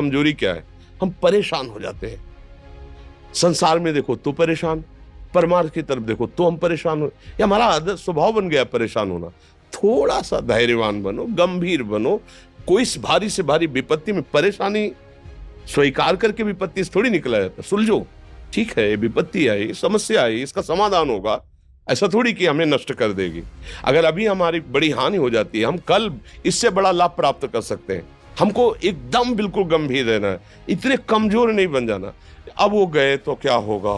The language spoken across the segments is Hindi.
कमजोरी क्या है, हम परेशान हो जाते हैं। संसार में देखो तो परेशान, परमार्थ की तरफ देखो तो हम परेशान हो, ये हमारा आदत स्वभाव बन गया परेशान होना। थोड़ा सा धैर्यवान बनो, गंभीर बनो। कोई भारी से भारी विपत्ति में परेशानी स्वीकार करके विपत्ति से थोड़ी निकला जाता। सुलझो, ठीक है, विपत्ति आई, समस्या आई, इसका समाधान होगा। ऐसा थोड़ी कि हमें नष्ट कर देगी। अगर अभी हमारी बड़ी हानि हो जाती है, हम कल इससे बड़ा लाभ प्राप्त कर सकते हैं। हमको एकदम बिल्कुल गंभीर रहना है, इतने कमजोर नहीं बन जाना। अब वो गए तो क्या होगा,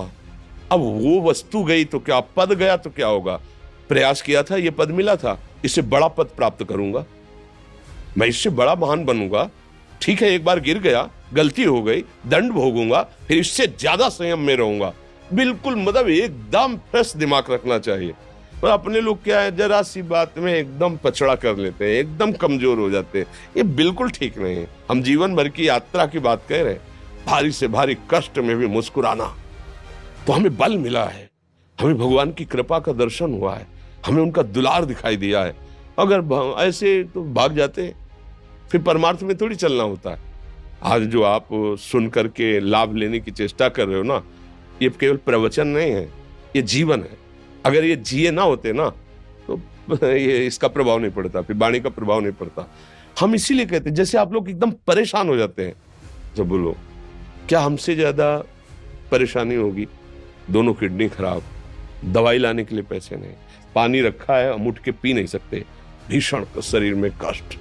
अब वो वस्तु गई तो क्या, पद गया तो क्या होगा। प्रयास किया था, ये पद मिला था, इससे बड़ा पद प्राप्त करूंगा, मैं इससे बड़ा महान बनूंगा। ठीक है, एक बार गिर गया, गलती हो गई, दंड भोगूंगा, फिर इससे ज्यादा संयम में रहूंगा। बिल्कुल मतलब एकदम फ्रेश दिमाग रखना चाहिए। और अपने लोग क्या है, जरा सी बात में एकदम पछड़ा कर लेते हैं, एकदम कमजोर हो जाते हैं। ये बिल्कुल ठीक नहीं है। हम जीवन भर की यात्रा की बात कह रहे हैं, भारी से भारी कष्ट में भी मुस्कुराना, तो हमें बल मिला है, हमें भगवान की कृपा का दर्शन हुआ है, हमें उनका दुलार दिखाई दिया है। अगर ऐसे तो भाग जाते हैं, फिर परमार्थ में थोड़ी चलना होता है। आज जो आप सुन करके लाभ लेने की चेष्टा कर रहे हो ना, ये केवल प्रवचन नहीं है, ये जीवन है। अगर ये जिए ना होते ना तो ये इसका प्रभाव नहीं पड़ता, फिर वाणी का प्रभाव नहीं पड़ता। हम इसीलिए कहते हैं, जैसे आप लोग एकदम परेशान हो जाते हैं जब बोलो, क्या हमसे ज्यादा परेशानी होगी? दोनों किडनी खराब, दवाई लाने के लिए पैसे नहीं, पानी रखा है हम उठ के पी नहीं सकते, भीषण शरीर में कष्ट,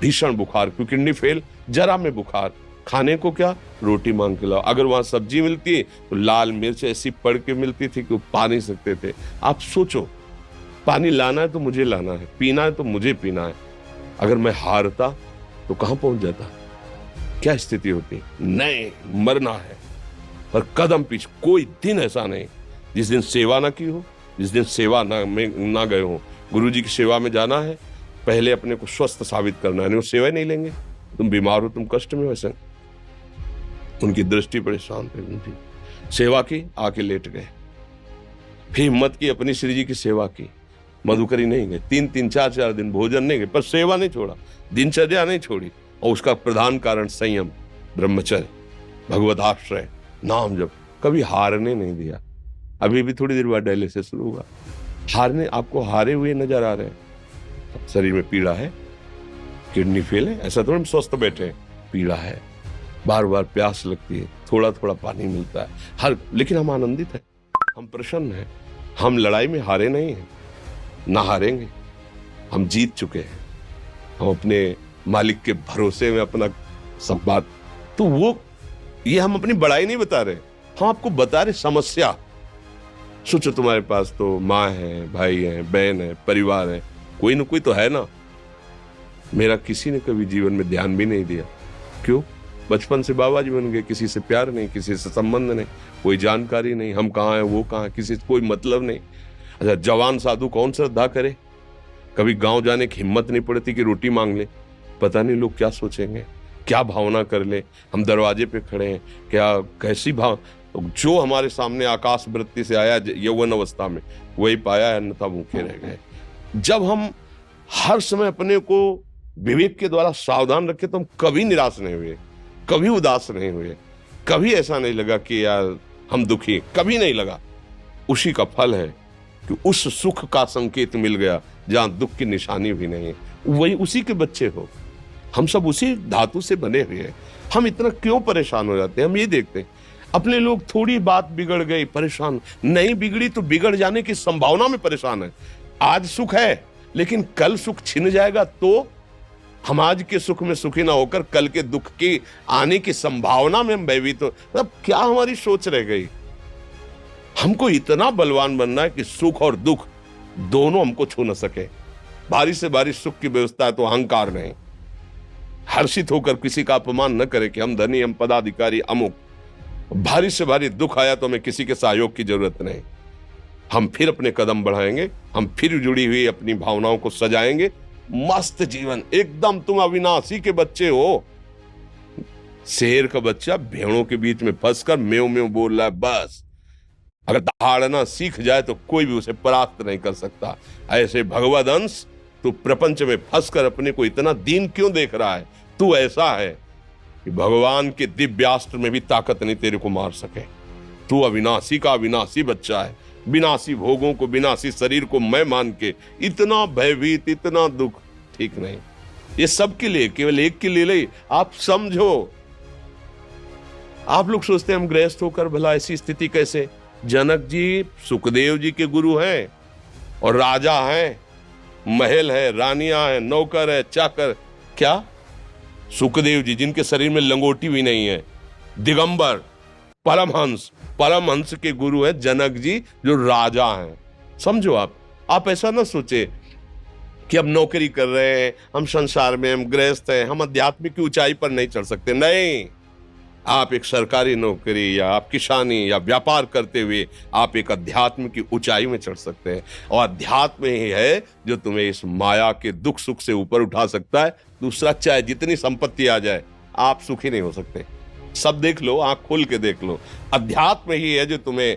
भीषण बुखार, क्योंकि किडनी फेल, जरा में बुखार, खाने को क्या, रोटी मांग के लाओ। अगर वहां सब्जी मिलती है तो लाल मिर्च ऐसी पड़ के मिलती थी कि वो पा नहीं सकते थे। आप सोचो, पानी लाना है तो मुझे लाना है, पीना है तो मुझे पीना है। अगर मैं हारता तो कहां पहुंच जाता, क्या स्थिति होती? नहीं, मरना है पर कदम पीछे। कोई दिन ऐसा नहीं जिस दिन सेवा ना की हो, जिस दिन सेवा ना गए हो। गुरु जी की सेवा में जाना है, पहले अपने को स्वस्थ साबित करना है, नहीं वो सेवा नहीं लेंगे। तुम बीमार हो, तुम कष्ट में हो, ऐसे उनकी दृष्टि परेशान थी, सेवा की, आके लेट गए। फिर हिम्मत की, अपनी श्री जी की सेवा की, मधुकरी नहीं गए, 3-4 दिन भोजन नहीं गए, पर सेवा नहीं छोड़ा, दिनचर्या नहीं छोड़ी। और उसका प्रधान कारण संयम, ब्रह्मचर्य, भगवदाश्रय, नाम जप, कभी हारने नहीं दिया। अभी भी थोड़ी देर बाद डायलिसिस शुरू होगा, हारने, आपको हारे हुए नजर आ रहे हैं। शरीर में पीड़ा है, किडनी फेल है, ऐसा थोड़ा हम स्वस्थ बैठे हैं, पीड़ा है, बार बार प्यास लगती है, थोड़ा थोड़ा पानी मिलता है हर, लेकिन हम आनंदित हैं, हम प्रसन्न हैं। हम लड़ाई में हारे नहीं हैं, ना हारेंगे, हम जीत चुके हैं। हम अपने मालिक के भरोसे में अपना सब बात, तो वो ये हम अपनी बड़ाई नहीं बता रहे, हम आपको बता रहे समस्या। सोचो, तुम्हारे पास तो माँ है, भाई है, बहन है, परिवार है, कोई ना कोई तो है ना। मेरा किसी ने कभी जीवन में ध्यान भी नहीं दिया। क्यों? बचपन से बाबा जी बन गए, किसी से प्यार नहीं, किसी से संबंध नहीं, कोई जानकारी नहीं, हम कहाँ हैं, वो कहाँ है, किसी से कोई मतलब नहीं। अच्छा, जवान साधु कौन श्रद्धा करे? कभी गांव जाने की हिम्मत नहीं पड़ती कि रोटी मांग ले, पता नहीं लोग क्या सोचेंगे, क्या भावना कर ले। हम दरवाजे पे खड़े हैं, क्या कैसी भाव, जो हमारे सामने आकाश वृत्ति से आया यौवन अवस्था में वही पाया, अन्यथा भूखे रह गए। जब हम हर समय अपने को विवेक के द्वारा सावधान रखे तो हम कभी निराश नहीं हुए, कभी उदास नहीं हुए, कभी ऐसा नहीं लगा कि यार हम दुखी, कभी नहीं लगा। उसी का फल है कि उस सुख का संकेत मिल गया जहां दुख की निशानी भी नहीं है, वही उसी के बच्चे हो। हम सब उसी धातु से बने हुए हैं। हम इतना क्यों परेशान हो जाते हैं? हम ये देखते हैं अपने लोग, थोड़ी बात बिगड़ गई परेशान, नहीं बिगड़ी तो बिगड़ जाने की संभावना में परेशान है। आज सुख है लेकिन कल सुख छिन जाएगा, तो हम आज के सुख में सुखी ना होकर कल के दुख की आने की संभावना में हम भयभीत हो। मतलब क्या हमारी सोच रह गई? हमको इतना बलवान बनना है कि सुख और दुख दोनों हमको छू न सके। भारी से भारी सुख की व्यवस्था है तो अहंकार नहीं, हर्षित होकर किसी का अपमान न करे कि हम धनी, हम पदाधिकारी, अमुक। भारी से भारी दुख आया तो हमें किसी के सहयोग की जरूरत नहीं, हम फिर अपने कदम बढ़ाएंगे, हम फिर जुड़ी हुई अपनी भावनाओं को सजाएंगे। मस्त जीवन एकदम। तुम अविनाशी के बच्चे हो। शेर का बच्चा भेड़ों के बीच में फंसकर म्यों म्यों बोल रहा है, बस अगर दहाड़ना सीख जाए तो कोई भी उसे परास्त नहीं कर सकता। ऐसे भगवद अंश, तू प्रपंच में फंसकर अपने को इतना दीन क्यों देख रहा है? तू ऐसा है कि भगवान के दिव्यास्त्र में भी ताकत नहीं तेरे को मार सके। तू अविनाशी का अविनाशी बच्चा है। विनाशी भोगों को, विनाशी शरीर को मैं मान के इतना भयभीत, इतना दुख ठीक नहीं। ये सबके लिए, केवल एक के लिए नहीं। आप समझो, आप लोग सोचते हैं हम गृहस्थ होकर भला ऐसी स्थिति कैसे। जनक जी सुखदेव जी के गुरु हैं और राजा हैं, महल है, रानियां हैं, नौकर है, चाकर। क्या सुखदेव जी जिनके शरीर में लंगोटी भी नहीं है, दिगंबर, परमहंस, परमहंस के गुरु हैं जनक जी जो राजा हैं। समझो आप ऐसा ना सोचे कि हम नौकरी कर रहे हैं, हम संसार में, हम गृहस्थ हैं, हम आध्यात्मिक की ऊंचाई पर नहीं चढ़ सकते। नहीं, आप एक सरकारी नौकरी या आप किसानी या व्यापार करते हुए आप एक अध्यात्म की ऊंचाई में चढ़ सकते हैं। और अध्यात्म ही है जो तुम्हें इस माया के दुख सुख से ऊपर उठा सकता है। दूसरा, चाहे जितनी संपत्ति आ जाए, आप सुखी नहीं हो सकते। सब देख लो, आंख खोल के देख लो। अध्यात्म ही है जो तुम्हें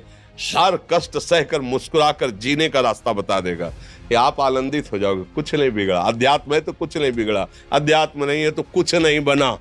हर कष्ट सहकर मुस्कुराकर जीने का रास्ता बता देगा कि आप आनंदित हो जाओगे। कुछ नहीं बिगड़ा। अध्यात्म है तो कुछ नहीं बिगड़ा, अध्यात्म नहीं है तो कुछ नहीं बना।